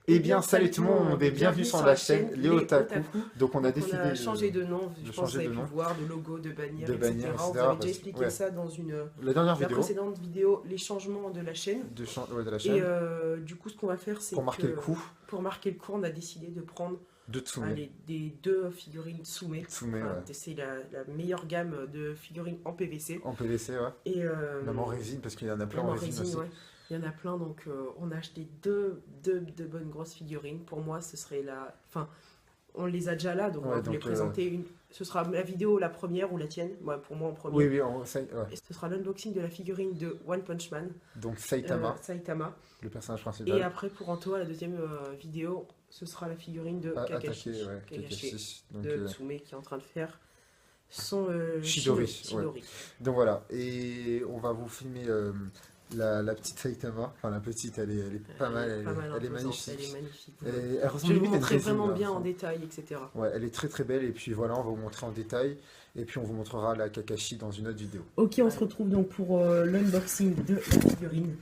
Eh bien, salut tout le monde et bienvenue sur la chaîne Les Otaku. Donc, on a décidé On a changé de nom, je pense que vous avez pu nom. voir, de logo, de bannière, De etc. bannière, On vous etc., avait déjà expliqué ouais. ça dans La dernière la vidéo précédente vidéo, les changements de la chaîne. de la Et chaîne du coup, ce qu'on va faire, c'est pour marquer le coup pour marquer le coup, on a décidé de prendre de Tsume. des deux figurines Tsume. Tsume, Enfin, ouais. c'est la meilleure gamme de figurines en PVC. En PVC, ouais. Et, Même en résine, parce qu'il y en a plein même en résine aussi. ouais. Il y en a plein, donc on a acheté deux bonnes grosses figurines. Pour moi, ce serait la... Enfin, on les a déjà là, donc on va vous les présenter. Une... Ce sera la vidéo, la première ou la tienne. Ouais, pour moi en premier. Oui, ouais. Et ce sera l'unboxing de la figurine de One Punch Man. Donc Saitama, le personnage principal. Et après, pour Anto, la deuxième vidéo, ce sera la figurine de Kakashi, de Tsume, qui est en train de faire son Shidori. Shidori. Ouais. Donc voilà, et on va vous filmer la petite Saitama. Enfin, la petite, elle est pas mal, elle est magnifique. Elle est magnifique. Elle Je vais vous montrer vraiment bien en détail, etc. Ouais, elle est très très belle, et puis voilà, on va vous montrer en détail, et puis on vous montrera la Kakashi dans une autre vidéo. Ok, on se retrouve donc pour l'unboxing de la figurine.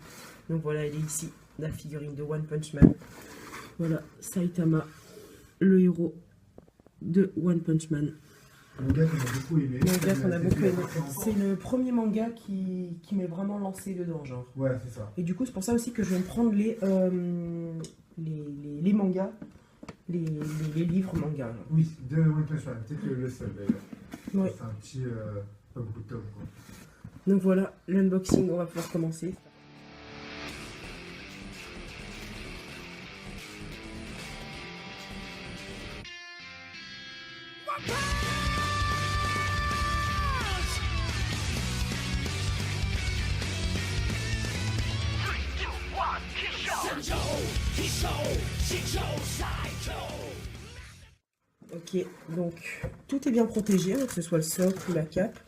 Donc voilà, elle est ici, la figurine de One Punch Man. Voilà, Saitama, le héros de One Punch Man. Manga qu'on a beaucoup aimé. Manga qu'on a beaucoup aimé. C'est le premier manga qui m'est vraiment lancé dedans, genre. Ouais, c'est ça. Et du coup, c'est pour ça aussi que je vais me prendre les mangas, les livres mangas. Genre. Oui, de One Punch Man, peut-être le seul d'ailleurs. Ouais. C'est un petit, pas beaucoup de tomes quoi. Donc voilà, l'unboxing, on va pouvoir commencer. Ok, donc tout est bien protégé, hein, que ce soit le socle ou la cape.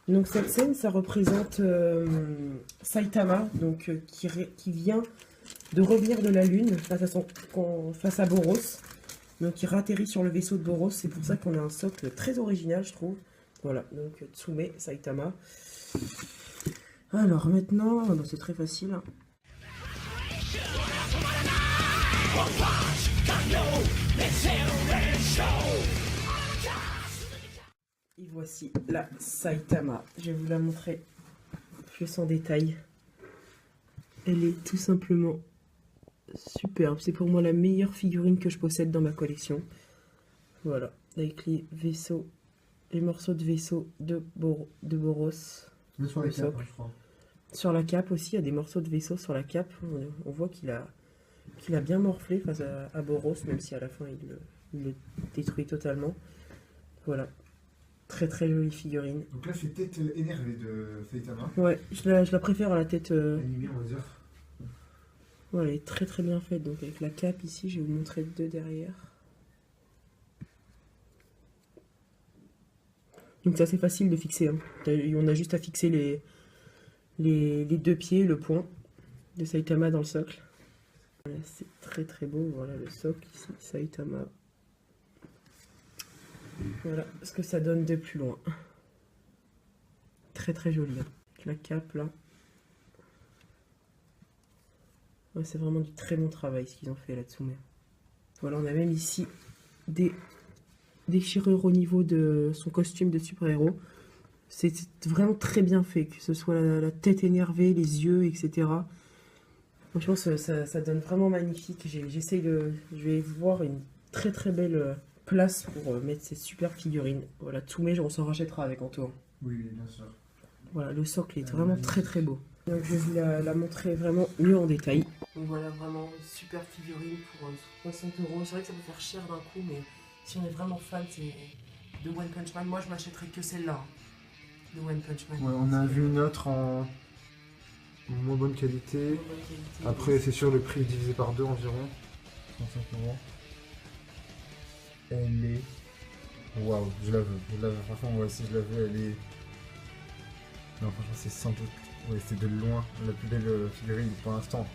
Donc cette scène, ça représente Saitama, donc qui vient de revenir de la Lune face à Boros. Donc il ratterrit sur le vaisseau de Boros, c'est pour ça qu'on a un socle très original, je trouve. Voilà, donc Tsume, Saitama. Alors maintenant, c'est très facile. Hein. Et voici la Saitama. Je vais vous la montrer plus en détail. Elle est tout simplement superbe. C'est pour moi la meilleure figurine que je possède dans ma collection. Voilà, avec les vaisseaux, les morceaux de vaisseau de Boros. Mais sur la cape, je crois. Sur la cape aussi, il y a des morceaux de vaisseau sur la cape. On voit qu'il a bien morflé face à Boros, même si à la fin il le détruit totalement. Voilà. Très très jolie figurine. Donc là, c'est tête énervée de Saitama. Ouais, je la préfère à la tête. Animée, on va dire. Ouais, elle est très très bien faite. Donc avec la cape ici, je vais vous montrer deux derrière. Donc c'est assez facile de fixer. Hein. On a juste à fixer les deux pieds, le point de Saitama dans le socle. Voilà, c'est très très beau. Voilà le socle ici, Saitama. Voilà ce que ça donne de plus loin. Très très joli. Hein. La cape là. Ouais, c'est vraiment du très bon travail ce qu'ils ont fait là-dessous. Voilà, on a même ici des déchirures au niveau de son costume de super-héros. C'est vraiment très bien fait, que ce soit la tête énervée, les yeux, etc. Franchement, ça donne vraiment magnifique. Je vais voir une très très belle place pour mettre ces super figurines. Voilà, Tsume, on s'en rachètera avec Anto. Oui, bien sûr. Voilà, le socle est vraiment très très beau. Donc je vais vous la montrer vraiment mieux en détail. Donc voilà, vraiment une super figurine pour 60 €. C'est vrai que ça peut faire cher d'un coup, mais si on est vraiment fan de One Punch Man, moi je m'achèterais que celle-là. De One Punch Man. Ouais, on a vu une autre en moins bonne qualité. Après, c'est sûr, le prix est divisé par 2 environ. 35 €. Elle est... Waouh, je la veux. Franchement, moi aussi, je la veux. Elle est... Non, franchement, c'est sans doute... Ouais, c'est de loin la plus belle figurine pour l'instant.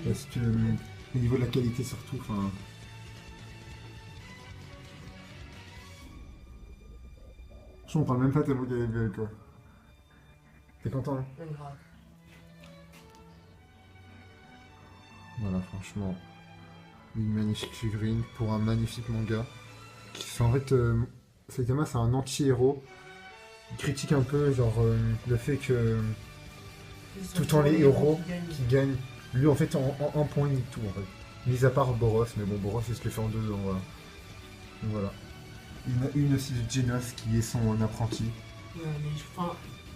Parce que au niveau de la qualité surtout, enfin... Je comprends même pas tellement qu'elle est belle quoi. T'es content hein? Ouais, grave. Voilà, franchement. Une magnifique figurine pour un magnifique manga. En fait, Saitama c'est un anti-héros. Il critique un peu genre le fait que tout le temps les héros qui gagnent, lui en fait en un point il nique tout en fait. Mis à part Boros, mais bon Boros il se le fait en deux donc voilà. Donc voilà. Il y en a une aussi de Genos qui est son apprenti. Ouais, mais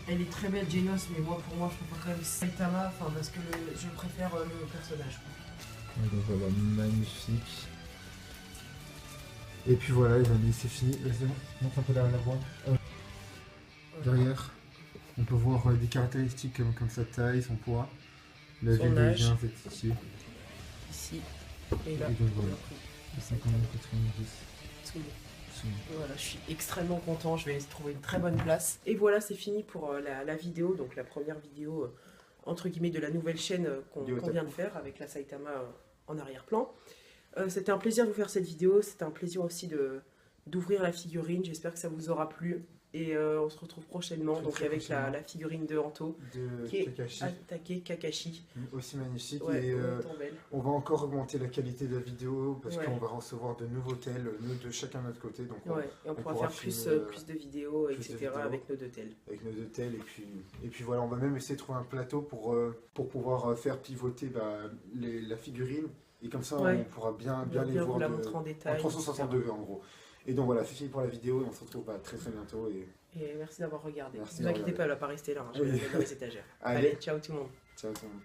elle est très belle, Genos, mais moi, pour moi, je préfère quand même Saitama, parce que je préfère le personnage. Donc voilà, magnifique. Et puis voilà les amis, c'est fini. Vas-y, montre un peu la boîte. Derrière, on peut voir des caractéristiques comme sa taille, son poids, la Son ville de âge. vient ici. Ici, et là, Et donc voilà, 59, 90. Voilà, je suis extrêmement content, je vais trouver une très bonne place. Et voilà, c'est fini pour la vidéo, donc la première vidéo entre guillemets de la nouvelle chaîne qu'on vient de faire avec la Saitama en arrière-plan. C'était un plaisir de vous faire cette vidéo, c'était un plaisir aussi d'ouvrir la figurine, j'espère que ça vous aura plu. Et on se retrouve prochainement donc avec la figurine de Anto qui est attaquée Kakashi. Aussi magnifique. Ouais, et on va encore augmenter la qualité de la vidéo parce Ouais. qu'on va recevoir de nouveaux tels, nous de chacun de notre côté. Donc Ouais, et on pourra faire plus de vidéos, plus etc. de vidéos. avec nos deux tels. avec nos deux tels et puis voilà, on va même essayer de trouver un plateau pour pouvoir faire pivoter la figurine et comme ça Ouais. on pourra bien les Bien voir vous la montrer en détail. 360 degrés en gros. Et donc voilà, c'est fini pour la vidéo et on se retrouve très très bientôt. Et merci d'avoir regardé. Merci Ne vous d'avoir inquiétez pas, elle va pas rester là, je vais la mettre dans les étagères. Allez. Allez, ciao tout le monde. Ciao tout le monde.